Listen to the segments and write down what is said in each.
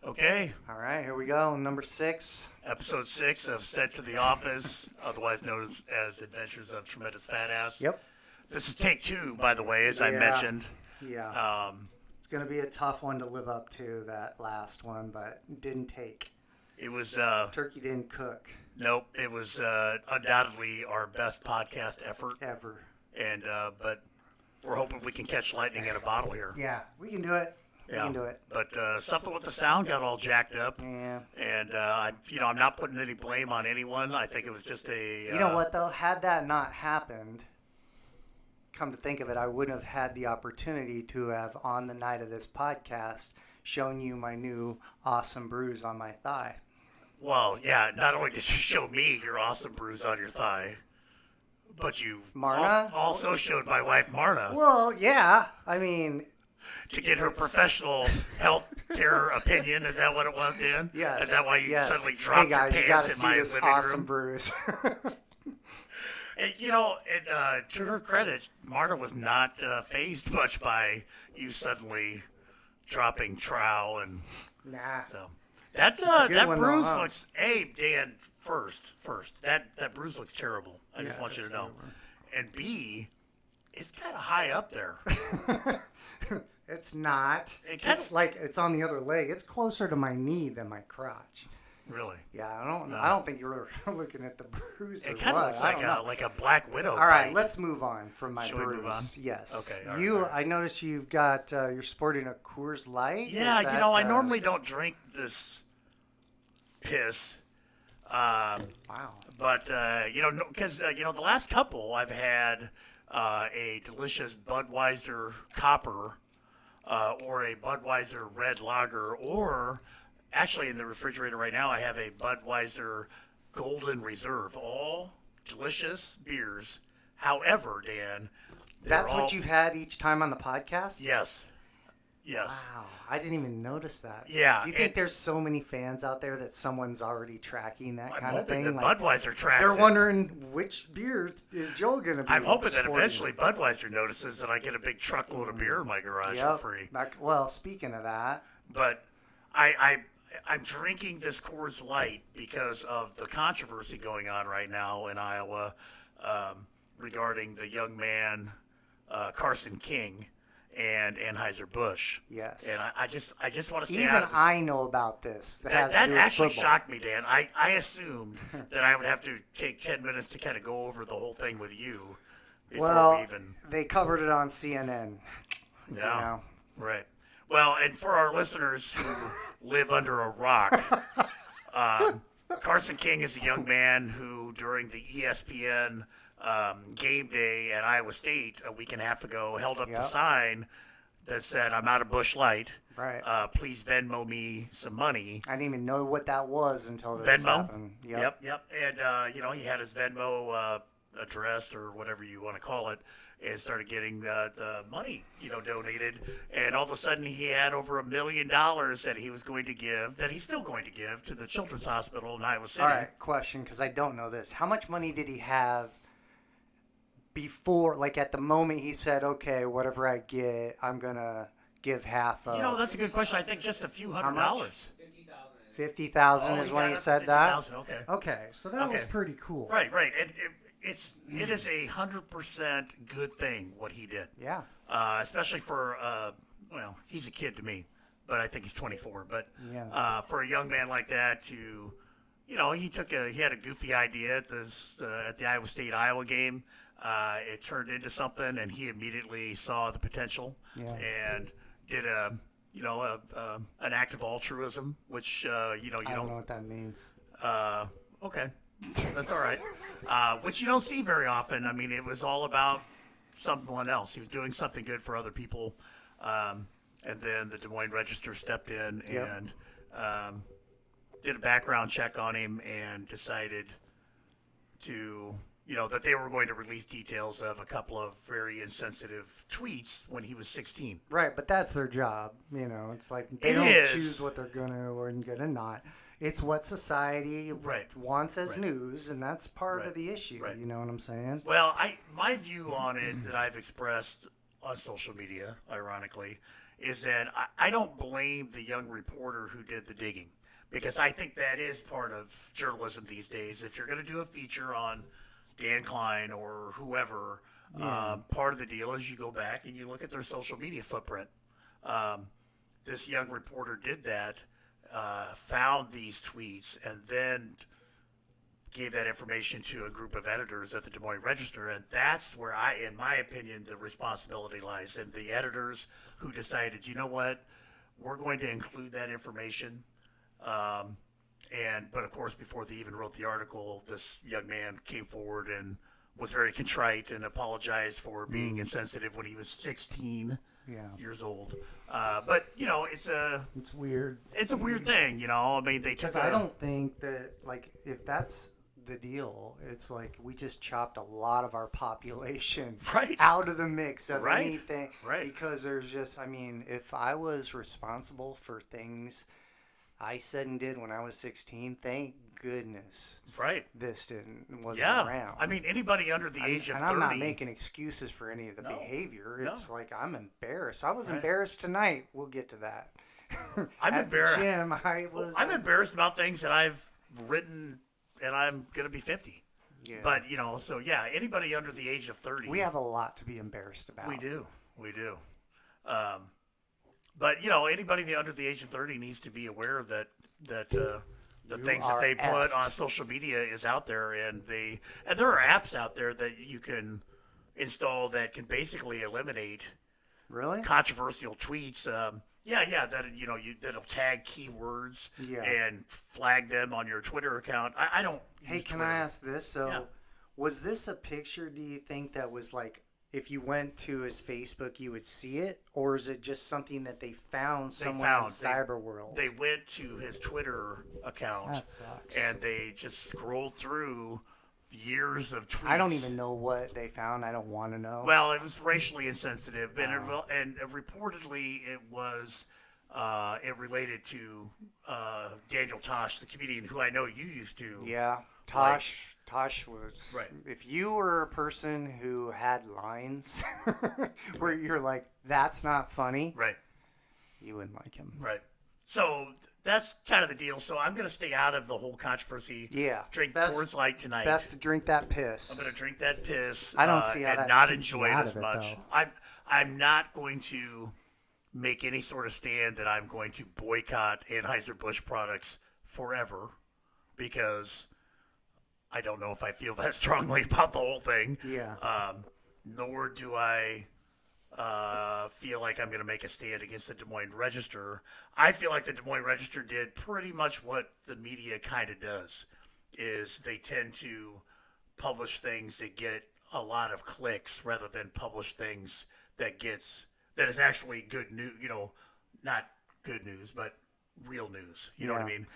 Okay, All right, here we go. Number 6. episode 6 of Sent to the Office, otherwise known as Adventures of Tremendous Fat Ass. Yep. This is take 2, by the way, as I mentioned. Yeah. It's going to be a tough one to live up to, that last one, but it didn't take. It was, Turkey didn't cook. Nope, it was undoubtedly our best podcast effort. Ever. And, but we're hoping we can catch lightning in a bottle here. Yeah, we can do it. We can do it. But something with the sound got all jacked up. Yeah. And, I'm not putting any blame on anyone. I think it was just a... You know what, though? Had that not happened, come to think of it, I wouldn't have had the opportunity to have, on the night of this podcast, shown you my new awesome bruise on my thigh. Well, yeah, not only did you show me your awesome bruise on your thigh, but you Marna? Also showed my wife, Marna. Well, yeah. I mean... To get her professional health care opinion. Is that what it was, Dan? Yes. Is that why you suddenly dropped hey guys, your you gotta pants see in my this living awesome room? bruise. And, to her credit, Marta was not fazed much by you suddenly dropping trowel and Nah. so that one, bruise though, huh? looks. Hey, Dan, first, that bruise looks terrible. I just want you to know. Terrible. And B, it's kind of high up there. It's not. It's like it's on the other leg. It's closer to my knee than my crotch. Really? Yeah, I don't think you were looking at the bruise. It kind of looks like a black widow. All right, bite. let's move on from my Shall we bruise. move on? Yes. Okay. All right. I noticed you've got you're sporting a Coors Light. Yeah, Is that, I normally don't drink this piss. Wow. But because the last couple I've had a delicious Budweiser Copper or a Budweiser Red Lager, or actually in the refrigerator right now I have a Budweiser Golden Reserve. All delicious beers. However, Dan, That's what you've had each time on the podcast? Yes. Wow, I didn't even notice that. Yeah, Do you think there's so many fans out there that someone's already tracking that kind of thing? That Budweiser tracks they're it. wondering which beer is Joel going to be I'm hoping that sporting? eventually Budweiser notices that I get a big truckload of beer in my garage for free. Well, speaking of that, But I'm drinking this Coors Light because of the controversy going on right now in Iowa regarding the young man Carson King and Anheuser-Busch. yes. And I just want to say Even I know about this. that has to do with actually football. shocked me, Dan. I assumed that I would have to take 10 minutes to kind of go over the whole thing with you before Well, we even... they covered it on CNN. Yeah. You know? Right. Well, and for our listeners who live under a rock, Carson King is a young man who, during the ESPN game day at Iowa State a week and a half ago, held up the sign that said, "I'm out of Busch Light. Right. Please Venmo me some money." I didn't even know what that was until this Venmo? happened. Yep. And, he had his Venmo address or whatever you want to call it, and started getting the money, donated. And all of a sudden he had over $1 million that he was going to give, that he's still going to give to the Children's Hospital in Iowa City. All right, question, because I don't know this. How much money did he have before, like at the moment he said, okay, whatever I get, I'm going to give half of? That's a good question. I think just a few $100s. 50,000 is when he said that? 50,000, okay. Okay, so that was pretty cool. Right. And it is 100% good thing what he did. Yeah. Especially for, he's a kid to me, but I think he's 24. But Yeah. for a young man like that to, he had a goofy idea at the Iowa State-Iowa game. It turned into something, and he immediately saw the potential and did an act of altruism, which I don't know what that means. Okay, that's all right. Which you don't see very often. I mean, it was all about someone else. He was doing something good for other people, and then the Des Moines Register stepped in and did a background check on him and decided to. That they were going to release details of a couple of very insensitive tweets when he was 16. Right, but that's their job. It's like they don't choose what they're going to or going to not. It's what society wants as news, and that's part of the issue. Right. You know what I'm saying? Well, my view on it that I've expressed on social media, ironically, is that I don't blame the young reporter who did the digging, because I think that is part of journalism these days. If you're going to do a feature on Dan Klein or whoever, part of the deal is you go back and you look at their social media footprint. This young reporter did that, found these tweets, and then gave that information to a group of editors at the Des Moines Register, and that's where in my opinion, the responsibility lies. And the editors who decided, you know what, we're going to include that information. But of course, before they even wrote the article, this young man came forward and was very contrite and apologized for being insensitive when he was 16 years old. But it's weird. It's a weird thing, I mean, because I don't think that, like, if that's the deal, it's like we just chopped a lot of our population out of the mix of anything. Right. Because there's just, I mean, if I was responsible for things I said and did when I was 16, thank goodness this wasn't around. I mean, anybody under the age of 30. And I'm not making excuses for any of the behavior. It's like, I'm embarrassed. I was embarrassed tonight. We'll get to that. I'm embarrassed. The gym, I'm embarrassed about things that I've written, and I'm going to be 50. Yeah. But, anybody under the age of 30. We have a lot to be embarrassed about. We do. But, anybody under the age of 30 needs to be aware that the things that they put on social media is out there, and there are apps out there that you can install that can basically eliminate controversial tweets. That'll tag keywords and flag them on your Twitter account. I don't. Hey, can I ask this? So, was this a picture? Do you think that was like, if you went to his Facebook, you would see it, or is it just something that they found somewhere in cyber world? They went to his Twitter account. That sucks. And they just scrolled through years of tweets. I don't even know what they found. I don't want to know. Well, it was racially insensitive, and reportedly it was it related to Daniel Tosh, the comedian who I know you used to. Yeah, Tosh was. Right. If you were a person who had lines where you're like, "That's not funny," right? You wouldn't like him, right? So that's kind of the deal. So I'm going to stay out of the whole controversy. Yeah. Drink Coors Light tonight. Best to drink that piss. I'm going to drink that piss. I don't see how and that not enjoy it as it, much. Though. I'm not going to make any sort of stand that I'm going to boycott Anheuser-Busch products forever, because I don't know if I feel that strongly about the whole thing. Yeah. Nor do I feel like I'm going to make a stand against the Des Moines Register. I feel like the Des Moines Register did pretty much what the media kind of does, is they tend to publish things that get a lot of clicks rather than publish things that is actually good news, not good news, but real news. You know what I mean?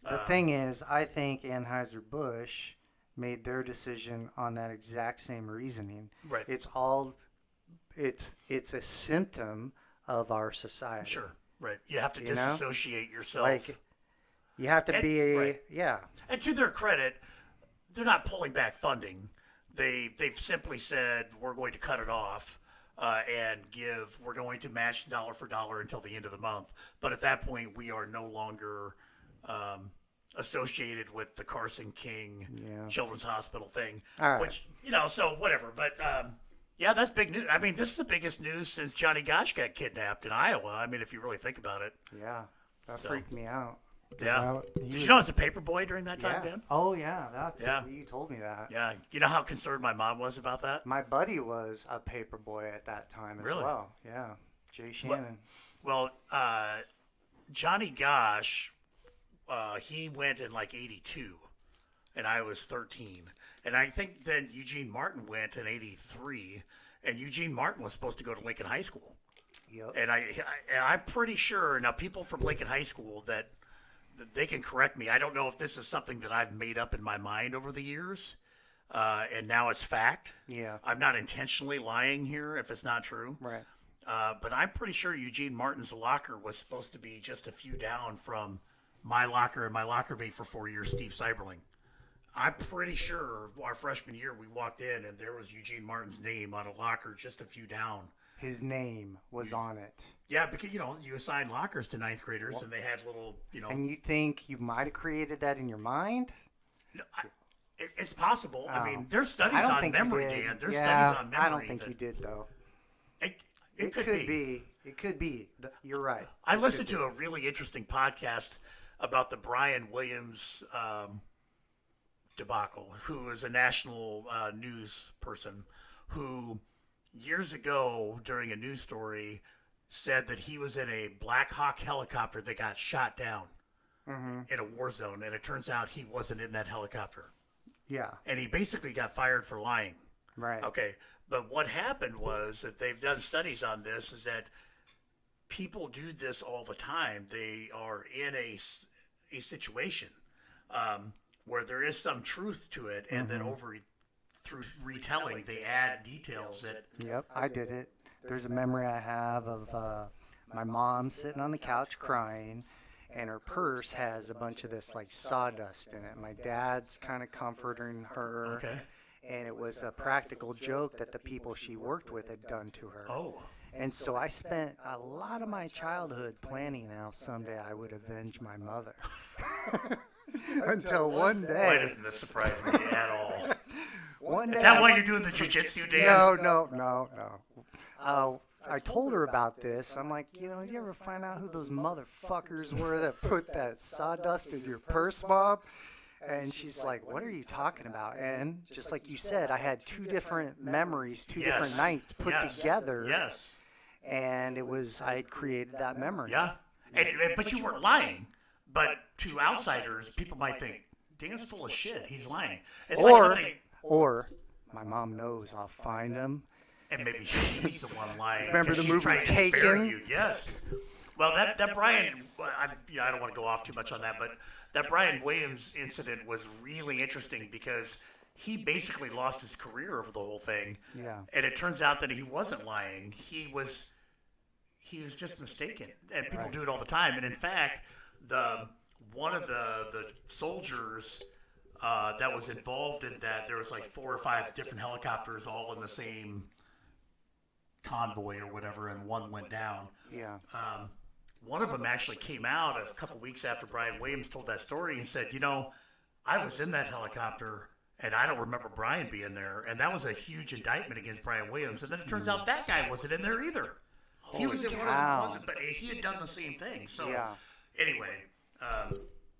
The thing is, I think Anheuser-Busch made their decision on that exact same reasoning. Right. It's a symptom of our society. Sure. Right. You have to disassociate yourself. Like, you have to And to their credit, they're not pulling back funding. They've simply said, we're going to cut it off we're going to match dollar for dollar until the end of the month. But at that point, we are no longer associated with the Carson King Children's Hospital thing. All right. Which, so whatever. But that's big news. I mean, this is the biggest news since Johnny Gosch got kidnapped in Iowa. I mean, if you really think about it. Yeah, that freaked me out. Yeah. Did you know I was a paper boy during that time, Dan? Oh, yeah. You told me that. Yeah. You know how concerned my mom was about that? My buddy was a paper boy at that time as well. Yeah. Jay Shannon. Well, Johnny Gosch, he went in like 82, and I was 13. And I think then Eugene Martin went in 83, and Eugene Martin was supposed to go to Lincoln High School. Yep. And I'm pretty sure, now people from Lincoln High School that they can correct me. I don't know if this is something that I've made up in my mind over the years, and now it's fact. Yeah. I'm not intentionally lying here if it's not true. Right. But I'm pretty sure Eugene Martin's locker was supposed to be just a few down from my locker and my locker mate for 4 years, Steve Seiberling. I'm pretty sure our freshman year we walked in and there was Eugene Martin's name on a locker just a few down. his name was on it. Yeah, because, you assign lockers to ninth graders, and they had little, And you think you might have created that in your mind? It's possible. I mean, there's I studies don't on think memory, you did. Dan. There's Yeah, studies on memory. I don't think you did, though. It could be. It could be. You're right. I listened to a really interesting podcast about the Brian Williams debacle, who is a national news person who years ago during a news story said that he was in a Black Hawk helicopter that got shot down in a war zone, and it turns out he wasn't in that helicopter. Yeah. And he basically got fired for lying. Right. Okay. But what happened was that they've done studies on this, is that people do this all the time. They are in a situation where there is some truth to it, and then through retelling, they add details that. Yep, I did it. There's a memory I have of my mom sitting on the couch crying, and her purse has a bunch of this like sawdust in it. My dad's kind of comforting her. Okay. And it was a practical joke that the people she worked with had done to her. Oh. And so I spent a lot of my childhood planning how someday I would avenge my mother. Until one Why day. doesn't this surprise me at all? One day. Is that why you're doing the jiu-jitsu, Dan? No. I told her about this. I'm like, did you ever find out who those motherfuckers were that put that sawdust in your purse, Mom? And she's like, what are you talking about? And just like you said, I had two different memories, two different nights put together. Yes. And I had created that memory. Yeah. But you weren't lying. But to outsiders, people might think, Dan's full of shit. He's lying. It's Or my mom knows I'll find him. And maybe she's the one lying. Remember the she's movie trying to spare Taken? you. Yes. Well, that Brian, I don't want to go off too much on that, but that Brian Williams incident was really interesting because he basically lost his career over the whole thing. Yeah. And it turns out that he wasn't lying. He was just mistaken. And people do it all the time. And in fact, one of the soldiers that was involved in that, there was like 4 or 5 different helicopters all in the same convoy or whatever, and one went down. Yeah. One of them actually came out a couple weeks after Brian Williams told that story and said, I was in that helicopter and I don't remember Brian being there. And that was a huge indictment against Brian Williams. And then it turns out that guy wasn't in there either. He was in one of them, but he had done the same thing. So anyway.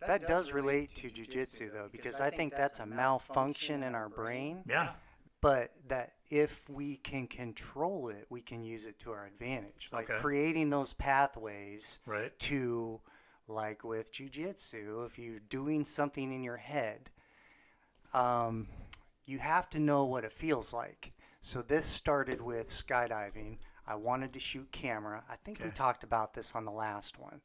That does relate to jiu-jitsu, though, because I think that's a malfunction in our brain. Yeah. But that if we can control it, we can use it to our advantage. Like creating those pathways to, like with jiu-jitsu, if you're doing something in your head, you have to know what it feels like. So this started with skydiving. I wanted to shoot camera. I think we talked about this on the last one.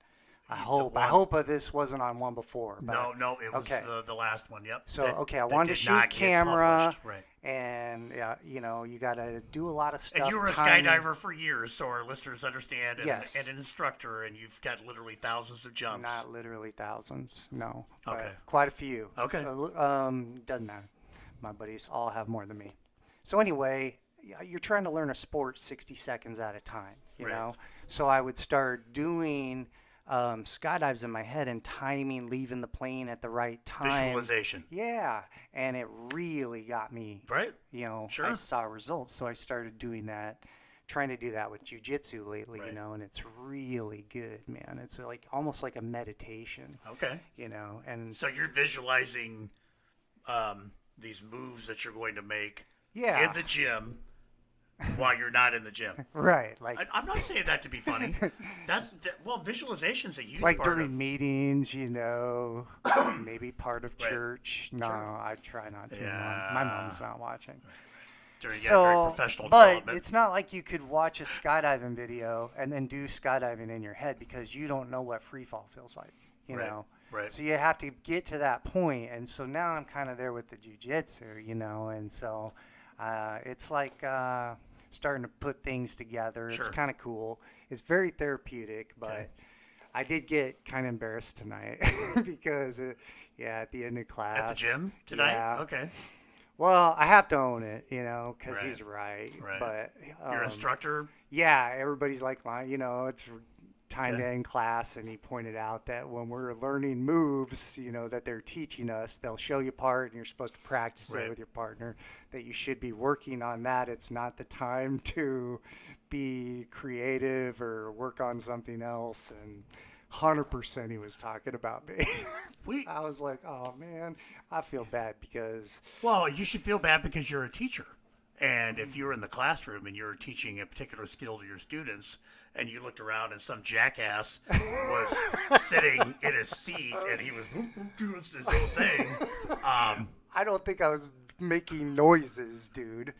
I hope this wasn't on one before. But No, it was the last one. Yep. So I wanted to shoot camera, and you got to do a lot of stuff. And you were a skydiver for years, so our listeners understand. And, yes. And an instructor, and you've got literally thousands of jumps. Not literally thousands, no. Okay. Quite a few. Okay. Doesn't matter. My buddies all have more than me. So anyway, you're trying to learn a sport 60 seconds at a time. You know. So I would start doing skydives in my head and timing, leaving the plane at the right time. Visualization. Yeah, and it really got me. Right. I saw results, so I started doing that, trying to do that with jiu-jitsu lately, and it's really good, man. It's like almost like a meditation. Okay. And so you're visualizing these moves that you're going to make in the gym. While you're not in the gym. Right. Like I'm not saying that to be funny. Visualization's a huge like part during meetings, maybe part of church. No, I try not to. Yeah. My mom's not watching. During professional but development. it's not like you could watch a skydiving video and then do skydiving in your head because you don't know what free fall feels like, you know. Right. So you have to get to that point. And so now I'm kind of there with the jiu-jitsu, and so it's like starting to put things together. It's kind of cool. It's very therapeutic, but I did get kind of embarrassed tonight because, at the end of class. At the gym tonight? Yeah, okay. Well, I have to own it, because Right. he's right. Right. But Your instructor. yeah, everybody's like, well, it's time to Yeah. end class, and he pointed out that when we're learning moves, that they're teaching us, they'll show you part, and you're supposed to practice Right. it with your partner. That you should be working on that. It's not the time to be creative or work on something else. And 100% he was talking about me. We I was like, oh man, I feel bad because Well, you should feel bad because you're a teacher. And if you're in the classroom and you're teaching a particular skill to your students and you looked around and some jackass was sitting in his seat and he was doing his own thing, I don't think I was making noises, dude.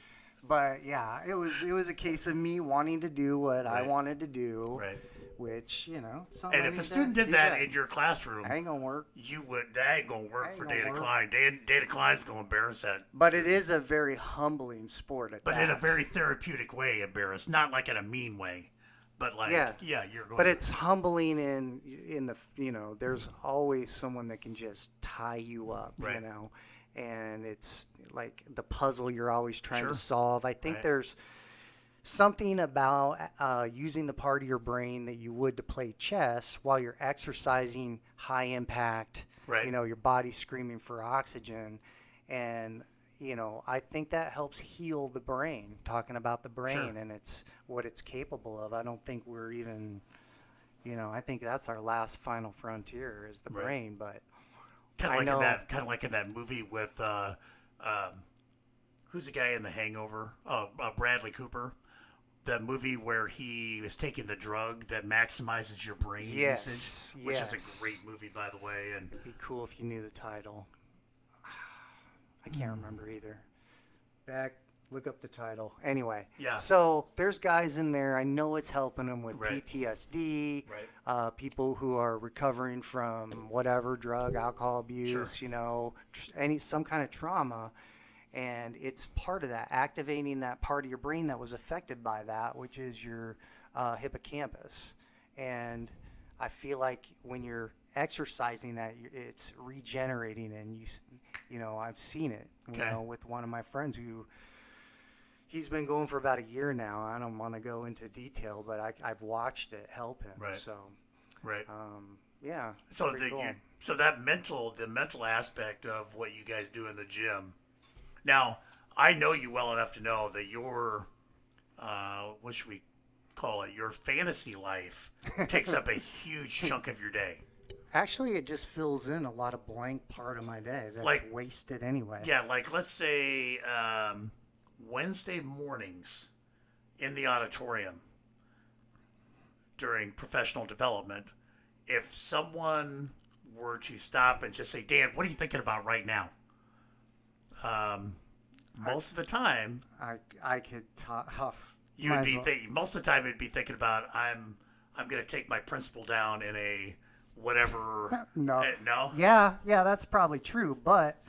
But yeah, it was a case of me wanting to do what I Right. wanted to do, right. which it's not And like if a he's student did he's that right. in your classroom, I ain't gonna work. that ain't gonna work Ain't for gonna Data work. Klein. Data Klein's gonna embarrass that, But it is a very humbling sport at but that. in a very therapeutic way, embarrass, not like in a mean way, but like Yeah. you're going. But it's humbling in the there's always someone that can just tie you up, Right. and it's like the puzzle you're always trying Sure. to solve. I think Right. there's something about using the part of your brain that you would to play chess while you're exercising high impact. Right. Your body's screaming for oxygen, and I think that helps heal the brain. Talking about the brain Sure. and it's what it's capable of. I don't think we're even. I think that's our last final frontier is the Right. brain. But Kind I of like know- in that movie with who's the guy in The Hangover? Oh, Bradley Cooper. The movie where he is taking the drug that maximizes your brain Yes, usage, which is yes. a great movie, by the way. And it'd be cool if you knew the title. I can't remember either. Look up the title. Anyway, Yeah. So there's guys in there. I know it's helping them with Right. PTSD. Right. People who are recovering from whatever drug, alcohol abuse. Sure. Some kind of trauma, and it's part of that activating that part of your brain that was affected by that, which is your hippocampus. And I feel like when you're exercising that, it's regenerating, and I've seen it. Okay. With one of my friends who. He's been going for about a year now. I don't want to go into detail, but I've watched it help him. Right. So, right. yeah. it's So pretty cool. the mental aspect of what you guys do in the gym. Now, I know you well enough to know that your what should we call it? Your fantasy life takes up a huge chunk of your day. Actually, it just fills in a lot of blank part of my day that's Like- wasted anyway. Yeah, like let's say Wednesday mornings in the auditorium during professional development, if someone were to stop and just say, Dan, what are you thinking about right now? Most of the time, I could talk. you would be most of the time it'd be thinking about I'm going to take my principal down in a whatever. No. No. Yeah, that's probably true, but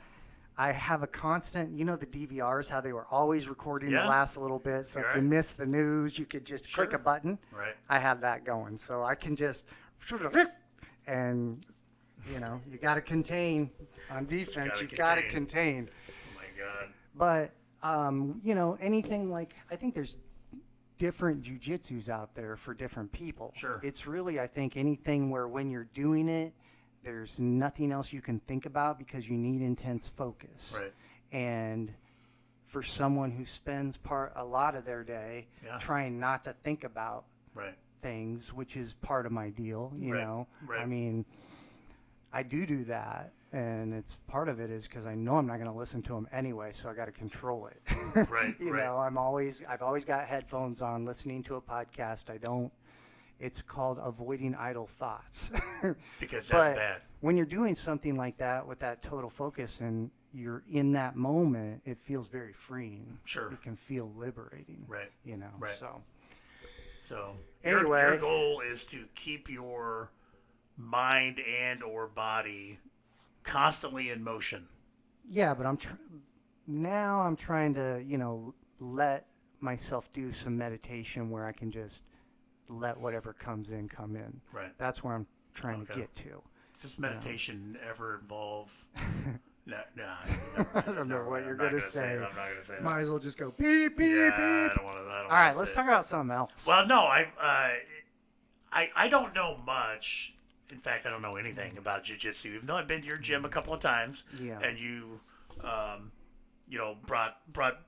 I have a constant, the DVRs, how they were always recording Yeah. the last little bit. So if you Right. miss the news, you could just click a Sure. button. Right. I have that going. So I can just, and, you got to contain on defense. You got to contain. Oh my God. But, anything like, I think there's different jujitsus out there for different people. Sure. It's really, I think, anything where when you're doing it, there's nothing else you can think about because you need intense focus. Right. And for someone who spends a lot of their day Yeah. trying not to think about Right. things, which is part of my deal, Right, right. I mean, I do that, and it's part of it is because I know I'm not going to listen to them anyway, so I got to control it. Right, you right. know, I've always got headphones on, listening to a podcast. It's called avoiding idle thoughts. Because that's But bad. when you're doing something like that with that total focus and you're in that moment, it feels very freeing. Sure. It can feel liberating. Right. Right. So So Anyway. your goal is to keep your mind and or body constantly in motion. yeah, but now I'm trying to, let myself do some meditation where I can just let whatever comes in come in. Right. That's where I'm trying to Okay. get to. Does this meditation ever involve No. I don't know what you're going to say. I'm not going to say that. Might as well just go beep, beep, Yeah, beep. I don't want to. All right, let's talk about something else. Well, no, I don't know much. In fact, I don't know anything about jiu-jitsu, even though I've been to your gym a couple of times. Yeah. And you, brought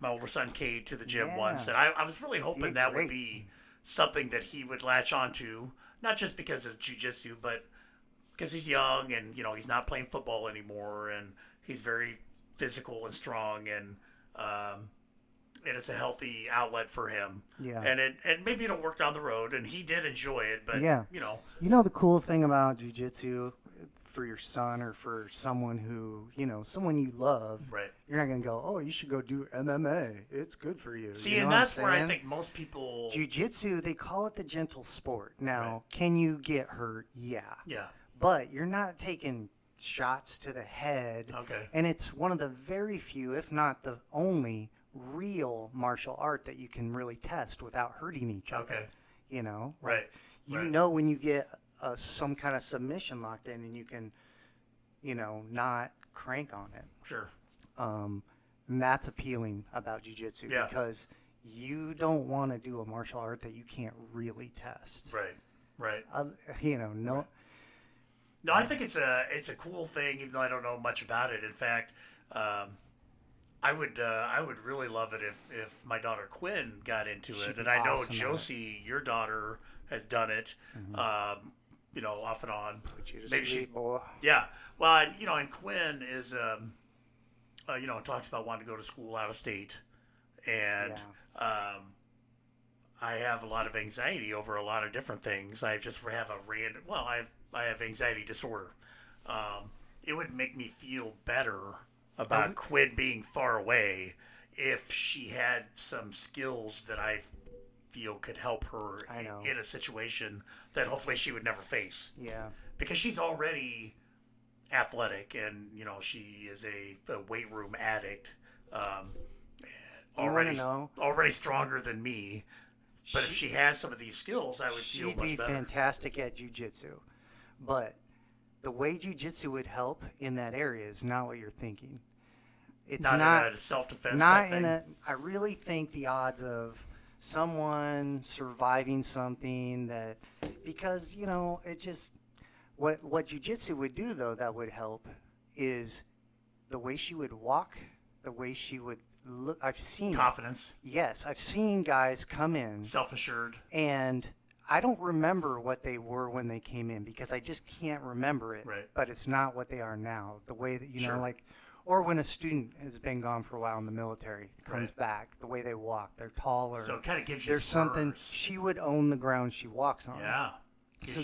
my older son Cade to the gym Yeah. once, and I was really hoping He's that great. would be something that he would latch onto, not just because it's jiu-jitsu, but because he's young and he's not playing football anymore, and he's very physical and strong, and it's a healthy outlet for him. Yeah. And maybe it'll work down the road, and he did enjoy it, but Yeah. You know the cool thing about jiu-jitsu for your son or for someone who, someone you love, right. you're not going to go, oh, you should go do MMA. It's good for you. See, you know and what I'm that's where I saying? think most people. Jiu-jitsu, they call it the gentle sport. Now, Right. can you get hurt? Yeah. Yeah. But you're not taking shots to the head. Okay. And it's one of the very few, if not the only, real martial art that you can really test without hurting each other. Okay. Right. You know when you get some kind of submission locked in and you can, not crank on it. Sure. And that's appealing about jiu-jitsu because you don't want to do a martial art that you can't really test. Right. No. Right. No, I think it's a cool thing, even though I don't know much about it. In fact, I would really love it if my daughter Quinn got into She'd it, be and I know awesome at Josie, your daughter, has done it, off and on. Put you to Maybe sleep, boy. Yeah. Well, and Quinn is, talks about wanting to go to school out of state, and I have a lot of anxiety over a lot of different things. I just have I have anxiety disorder. It would make me feel better about Quinn being far away if she had some skills that I feel could help her in a situation that hopefully she would never face. Yeah. Because she's already athletic, and she is a weight room addict. Already stronger than me. But if she has some of these skills, I would feel much better. She'd be fantastic at jiu-jitsu. But the way jiu-jitsu would help in that area is not what you're thinking. It's not in a self-defense type thing? I really think the odds of someone surviving something that, because, it just, what jiu-jitsu would do, though, that would help is the way she would walk, the way she would look. I've seen confidence. Yes, I've seen guys come in. Self-assured. And I don't remember what they were when they came in because I just can't remember it. Right. But it's not what they are now. The way that, Sure. or when a student has been gone for a while in the military, comes back, the way they walk, they're taller. So it kind of gives you There's something, spurs. she would own the ground she walks on. Yeah. So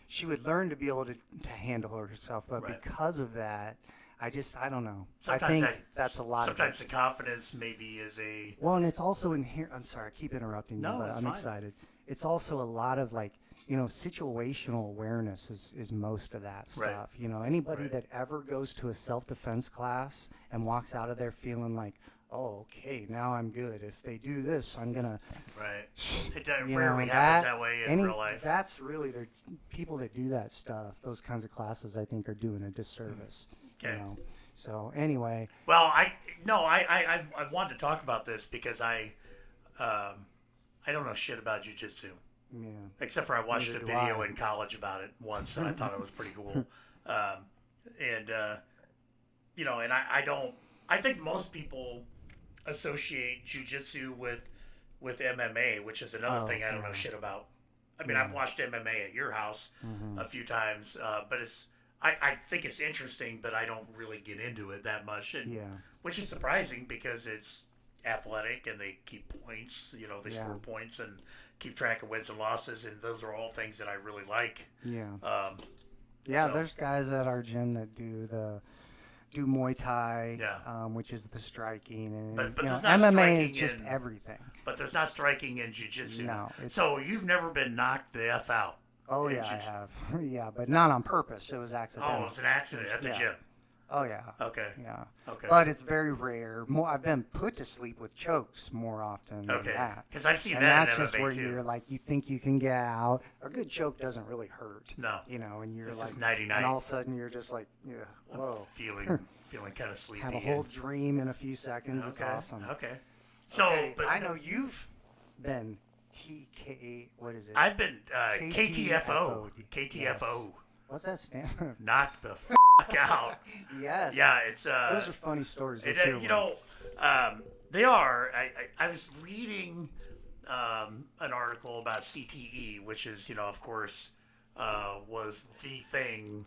she would learn to be able to handle herself, but because of that, I don't know. Sometimes I think that's a lot sometimes of it. the confidence maybe is a... Well, and it's also in here. I'm sorry, I keep interrupting you, but I'm excited. It's also a lot of situational awareness is most of that stuff. Anybody that ever goes to a self-defense class and walks out of there feeling like, oh, okay, now I'm good. If they do this, I'm going to... Right. It rarely happens that way in real life. That's really, the people that do that stuff, those kinds of classes, I think, are doing a disservice. Okay. So, anyway. Well, I wanted to talk about this because I don't know shit about jiu-jitsu. Yeah. Except for I watched Neither a do video I. in college about it once, and I thought it was pretty cool. I think most people associate jiu-jitsu with MMA, which is another thing I don't know shit about. I mean, I've watched MMA at your house a few times, but I think it's interesting, but I don't really get into it that much, which is surprising because it's athletic and they keep points, they score points and keep track of wins and losses, and those are all things that I really like. There's guys at our gym that do Muay Thai, which is the striking, and but there's not MMA striking is just everything. But there's not striking in jiu-jitsu. No. So you've never been knocked the F out? Oh, yeah, I have. Yeah, but not on purpose. It was accidental. Oh, it was an accident at the gym. Oh yeah. Okay. Yeah. Okay. But it's very rare. I've been put to sleep with chokes more often than Okay. that. Because I've seen And that that's in just MMA where too. you're like, you think you can get out. A good choke doesn't really hurt. No. And you're It's like, just nighty-night. and all of a sudden you're just like, yeah, whoa. feeling kind of sleepy. Have a whole dream in a few seconds. It's awesome. Okay. So, Okay, but I know you've been what is it? I've been KTFO. KTFO. Yes. What's that stand for? Knock the out. Yes. Yeah, it's Those are funny stories. Let's hear you one. know, they are. I was reading an article about CTE, which is, of course, was the thing.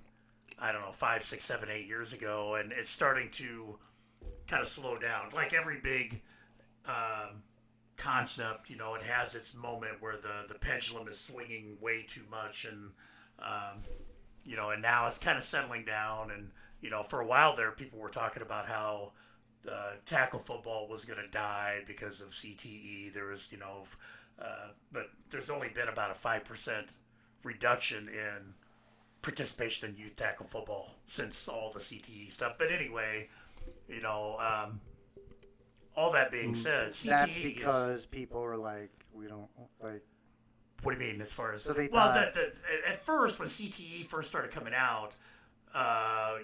I don't know, 5, 6, 7, 8 years ago, and it's starting to kind of slow down. Like every big concept, it has its moment where the pendulum is swinging way too much, and and now it's kind of settling down. And for a while there, people were talking about how tackle football was going to die because of CTE. There was, but there's only been about a 5% reduction in participation in youth tackle football since all the CTE stuff. But anyway, all that being said, CTE That's because people were like, we don't like. What do you mean, as far as? So they well, thought, at first, when CTE first started coming out,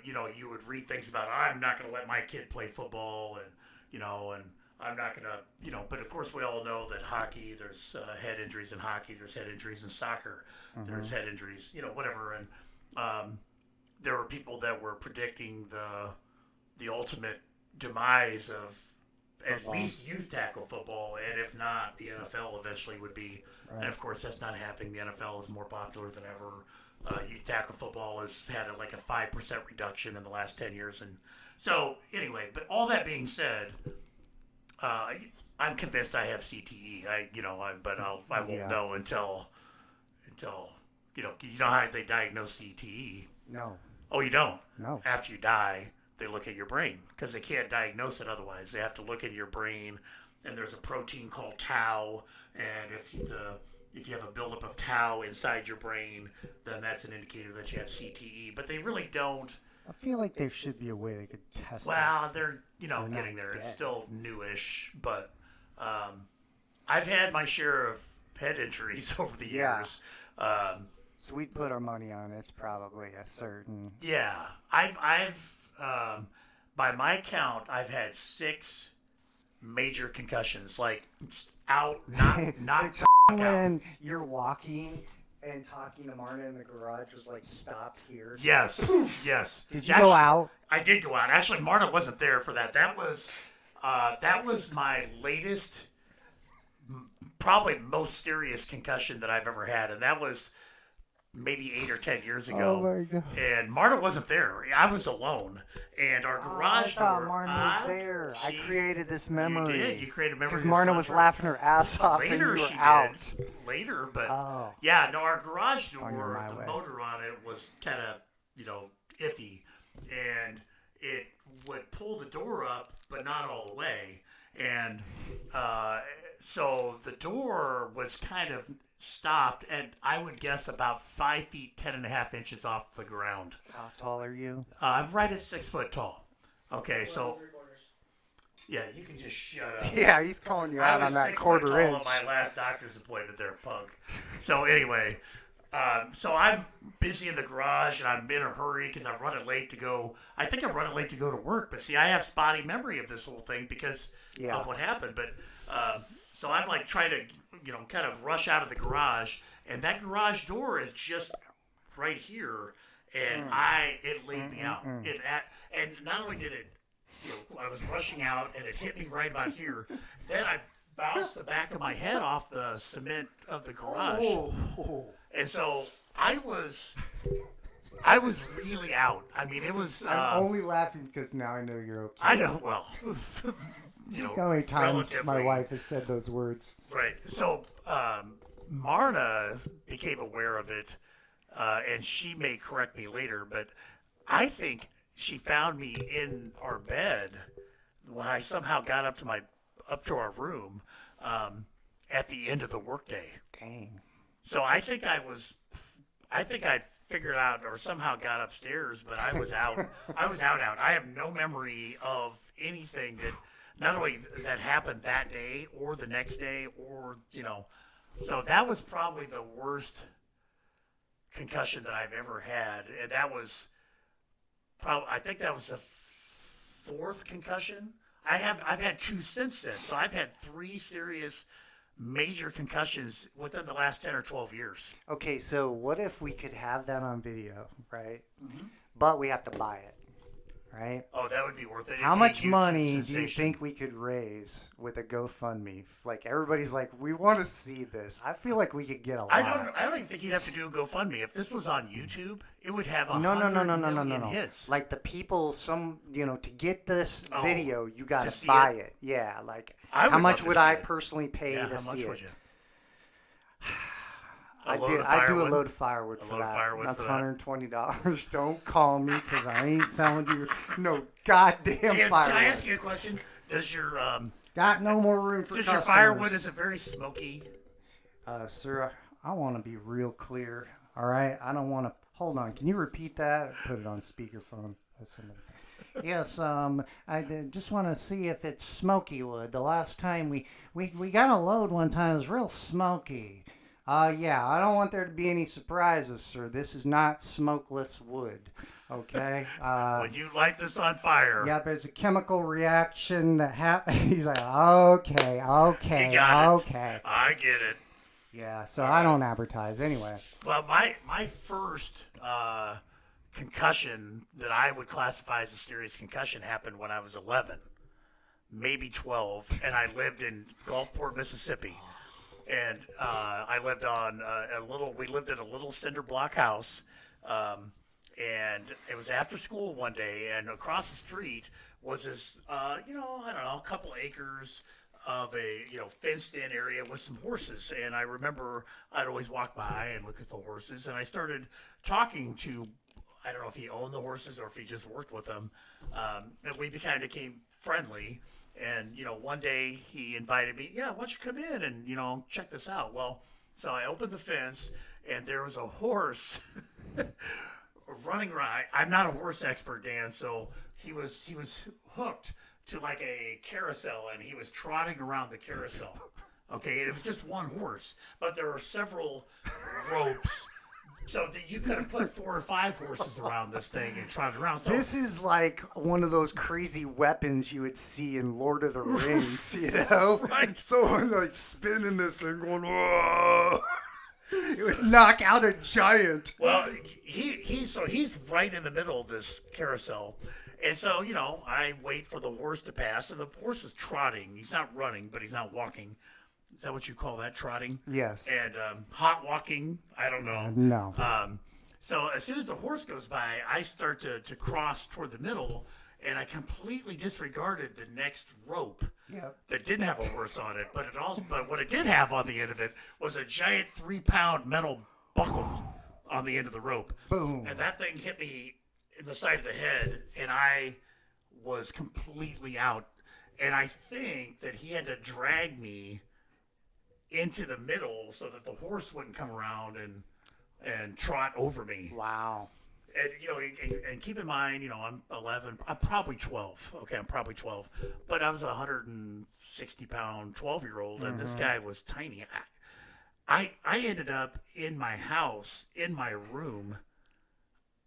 you would read things about, I'm not going to let my kid play football, and I'm not going to, but of course we all know that hockey, there's head injuries in hockey, there's head injuries in soccer, there's head injuries, whatever, and there were people that were predicting the ultimate demise of at least youth tackle football, and if not, the NFL eventually would be. Right. And of course, that's not happening. The NFL is more popular than ever. Youth tackle football has had a 5% reduction in the last 10 years, and so anyway. But all that being said, I'm convinced I have CTE. I won't know until you know how they diagnose CTE. No. Oh, you don't. No. After you die, they look at your brain because they can't diagnose it otherwise. They have to look at your brain, and there's a protein called tau, and if you have a buildup of tau inside your brain, then that's an indicator that you have CTE. But they really don't. I feel like there should be a way they could test it. Well, they're getting there. It's still newish, but I've had my share of head injuries over the years. So we'd put our money on it's probably a certain. Yeah, I've by my count, I've had 6 major concussions, out, not when you're walking and talking to Marna in the garage was stopped here. Yes, yes. Did you go out? I did go out. Actually, Marna wasn't there for that. That was my latest, probably most serious concussion that I've ever had, and that was maybe 8 or 10 years ago. Oh my God. And Marna wasn't there. I was alone. And our garage door. I thought Marna was there. I created this memory. You did. You created a memory. Because Marna was laughing her ass off and you were out. Later, but Oh. yeah, no, our garage door, my the way. motor on it was kind of, iffy. And it would pull the door up, but not all the way. And so the door was kind of stopped, and I would guess about 5 feet 10.5 inches off the ground. How tall are you? I'm right at 6 foot tall. Okay, so yeah, you can just shut up. Yeah, he's calling you out on that quarter I inch. was 6 foot tall at my last doctor's appointment there, punk. So anyway, so I'm busy in the garage, and I'm in a hurry because I'm running late to go. I think I'm running late to go to work, but see, I have spotty memory of this whole thing because of what happened. But so I'm trying to, kind of rush out of the garage, and that garage door is just right here, and it laid me out. And not only did it, I was rushing out, and it hit me right about here. Then I bounced the back of my head off the cement of the garage, and so I was really out. I mean, it was. I'm only laughing because now I know you're okay. I know. Well. How many times my wife has said those words? Right. So Marna became aware of it, and she may correct me later, but I think she found me in our bed when I somehow got up to our room at the end of the workday. Dang. So I think I'd figured out or somehow got upstairs, but I was out. I was out. I have no memory of anything that not only that happened that day or the next day or So that was probably the worst concussion that I've ever had, and that was probably I think that was the fourth concussion. I've had two since then, so I've had three serious major concussions within the last 10 or 12 years. Okay, so what if we could have that on video, right? Mm-hmm. But we have to buy it, right? Oh, that would be worth it. How much money do you think we could raise with a GoFundMe? Like, everybody's like, we want to see this. I feel like we could get a lot. I don't even think you'd have to do a GoFundMe. If this was on YouTube, it would have 100 million hits. Like the people, to get this video, you got to buy it. Yeah, like how much would I personally pay to see it? How much would you? I do a load of firewood for that. That's $120. Don't call me because I ain't selling you no goddamn firewood. Can I ask you a question? Does your got no more room for does customers. Your firewood is it very smoky? Sir, I want to be real clear. All right, I don't want to. Hold on. Can you repeat that? Put it on speakerphone. Listen. Yes, I just want to see if it's smoky wood. The last time we got a load one time, it was real smoky. Yeah, I don't want there to be any surprises, sir. This is not smokeless wood, okay? When you light this on fire. Yep, it's a chemical reaction that happens. He's like, okay. You got it. I get it. Yeah, so I don't advertise anyway. Well, my first concussion that I would classify as a serious concussion happened when I was 11, maybe 12, and I lived in Gulfport, Mississippi. And I lived on we lived in a little cinder block house, and it was after school one day, and across the street was this, I don't know, a couple acres of a, fenced in area with some horses. And I remember I'd always walk by and look at the horses, and I started talking to, I don't know if he owned the horses or if he just worked with them, and we kind of became friendly. And, one day he invited me, why don't you come in and, check this out. Well, so I opened the fence and there was a horse running around. I'm not a horse expert, Dan, so he was hooked to like a carousel and he was trotting around the carousel. Okay, it was just one horse, but there were several ropes. So you could have put 4 or 5 horses around this thing and trotted around. So, this is like one of those crazy weapons you would see in Lord of the Rings, Right. Someone like spinning this thing going, whoa. It would knock out a giant. Well, he's right in the middle of this carousel. And so, I wait for the horse to pass, and the horse is trotting. He's not running, but he's not walking. Is that what you call that, trotting? Yes. And hot walking? I don't know. No. So as soon as the horse goes by, I start to cross toward the middle, and I completely disregarded the next rope that didn't have a horse on it. But what it did have on the end of it was a giant 3-pound metal buckle on the end of the rope. Boom. And that thing hit me in the side of the head, and I was completely out. And I think that he had to drag me into the middle so that the horse wouldn't come around and trot over me. Wow. And and keep in mind, I'm 11. I'm probably 12. Okay, I'm probably 12. But I was a 160-pound 12-year-old, and this guy was tiny. I ended up in my house, in my room,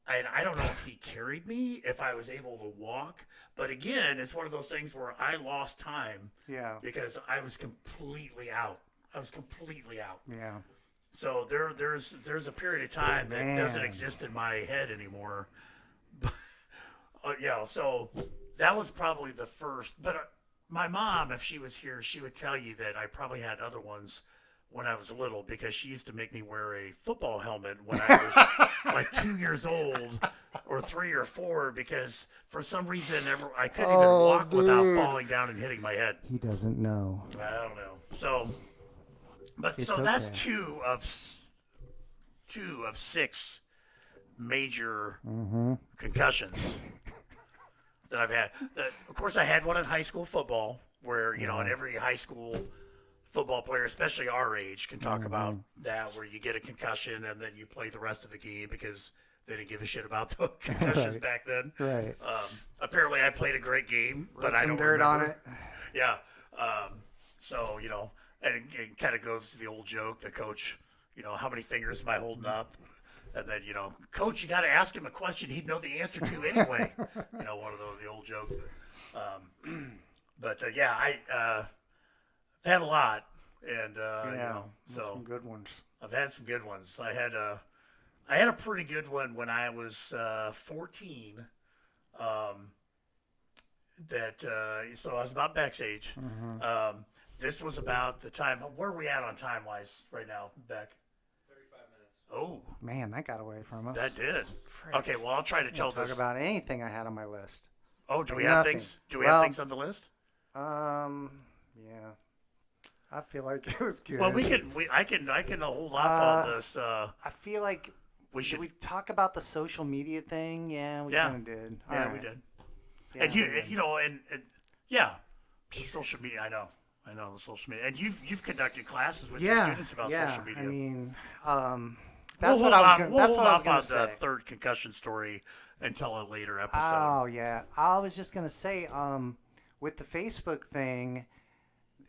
and I don't know if he carried me, if I was able to walk. But again, it's one of those things where I lost time. Yeah. Because I was completely out. Yeah. So there's a period of time that doesn't exist in my head anymore. So that was probably the first. But my mom, if she was here, she would tell you that I probably had other ones when I was little, because she used to make me wear a football helmet when I was like 2 years old or 3 or 4, because for some reason I couldn't even walk without falling down and hitting my head. He doesn't know. I don't know. So that's two of 6 major concussions that I've had. Of course, I had one in high school football, where in every high school football player, especially our age, can talk about that, where you get a concussion and then you play the rest of the game because they didn't give a shit about the concussions back then. Right. Apparently, I played a great game, but I Some don't dirt remember. on it. Yeah. So, and it kind of goes to the old joke, the coach, how many fingers am I holding up? And then, coach, you got to ask him a question he'd know the answer to anyway. One of those, the old joke. But yeah, I've had a lot. And, so some good ones. I've had some good ones. I had a pretty good one when I was 14. So I was about Beck's age. This was about the time. Where are we at on time wise right now, Beck? 35 minutes. Oh, Man, that got away from us. that did. Frick. Okay, well I'll try to tell Talk this. about anything I had on my list. Oh, do we have Nothing. things? Do we have Well, things on the list? Yeah. I feel like it was good. Well, I can hold off on this. I feel like Did we talk about the social media thing? Yeah, we Yeah. kind of did. Yeah, All we right. did. Yeah, And we did. yeah, the social media. I know the social media. And you've conducted classes with your Yeah, students about yeah. social media. I mean, We'll that's hold what I was off- going. we'll That's hold what I was off going on to say. the third concussion story until a later episode. Oh yeah, I was just gonna say, with the Facebook thing,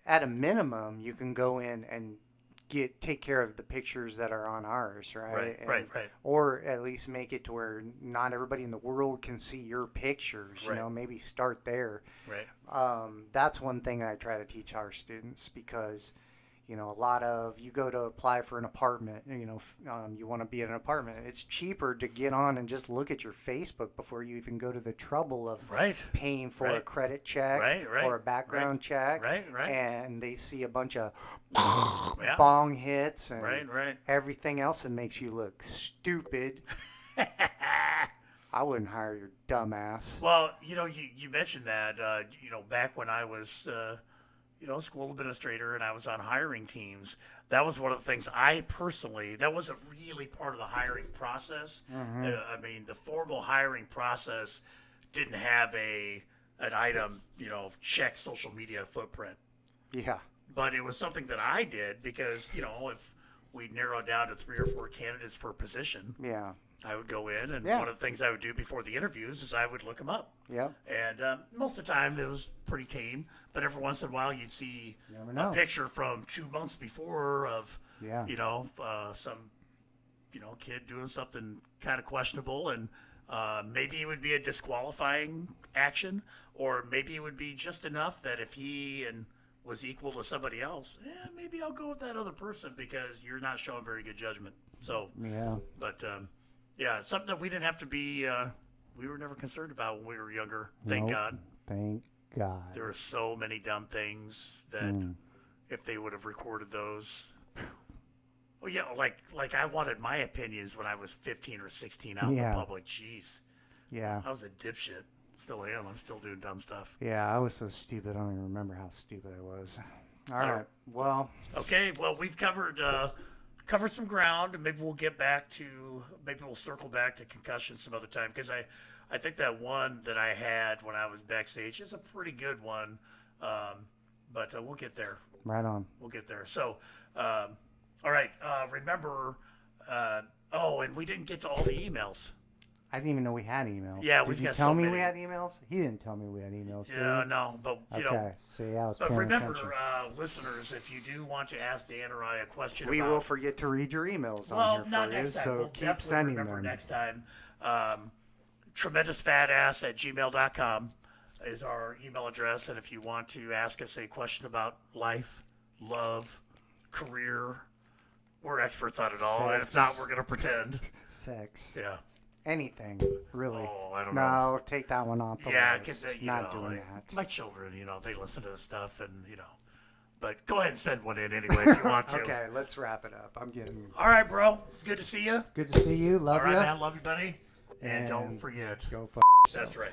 at a minimum, you can go in and take care of the pictures that are on ours, right? Right, right. Or at least make it to where not everybody in the world can see your pictures. Right. Maybe start there. Right. That's one thing I try to teach our students because. A lot of you go to apply for an apartment, you want to be in an apartment. It's cheaper to get on and just look at your Facebook before you even go to the trouble of Right. paying for a Right. credit check Right, right, or a background check. Right. And they see a bunch of Yeah. bong hits and Right. everything else that makes you look stupid. I wouldn't hire your dumb ass. Well, you mentioned that, back when I was, school administrator and I was on hiring teams, that was one of the things that wasn't really part of the hiring process. I mean, the formal hiring process didn't have an item, check social media footprint. Yeah. But it was something that I did because, if we narrowed down to 3 or 4 candidates for a position, Yeah. I would go in, and Yeah. one of the things I would do before the interviews is I would look them up. Yep. And most of the time it was pretty tame, but every once in a while you'd see Never a know. picture from 2 months before of, Yeah. some, kid doing something kind of questionable, and maybe it would be a disqualifying action, or maybe it would be just enough that if he was equal to somebody else, maybe I'll go with that other person because you're not showing very good judgment. So, Yeah. but yeah, it's something that we didn't have to be. We were never concerned about when we were younger. Thank Nope. God. Thank God. There were so many dumb things that if they would have recorded those. Well, yeah, like I wanted my opinions when I was 15 or 16 out in Yeah. the public. Jeez, Yeah. I was a dipshit. Still am. I'm still doing dumb stuff. Yeah, I was so stupid. I don't even remember how stupid I was. All Oh. right. Well, Okay, well we've covered some ground, and maybe we'll circle back to concussion some other time because I think that one that I had when I was backstage is a pretty good one, but we'll get there. right on. We'll get there. So, all right. Remember, and we didn't get to all the emails. I didn't even know we had emails. Yeah, Did we've you got tell so me many. we had emails? He didn't tell me we had emails. did Yeah, he? no, but Okay. See, I was But paying remember, attention. listeners, if you do want to ask Dan or I a question, We about, will forget to read your emails on well, here not for you, next time. so We'll keep definitely sending remember them. next time. tremendousfatass@gmail.com is our email address, and if you want to ask us a question about life, love, career, we're experts on it all. And if Sex. not, we're going to pretend. Sex. Yeah. Anything, really. Oh, I don't know. No, take that one off the Yeah, list. because Not doing that. my children, they listen to this stuff, and But go ahead and send one in anyway if you want to. Okay, let's wrap it up. I'm getting All right, bro. It's good to see you. good to see you. Love All right, you. man. Love you, buddy. And don't And forget. Go f- That's right.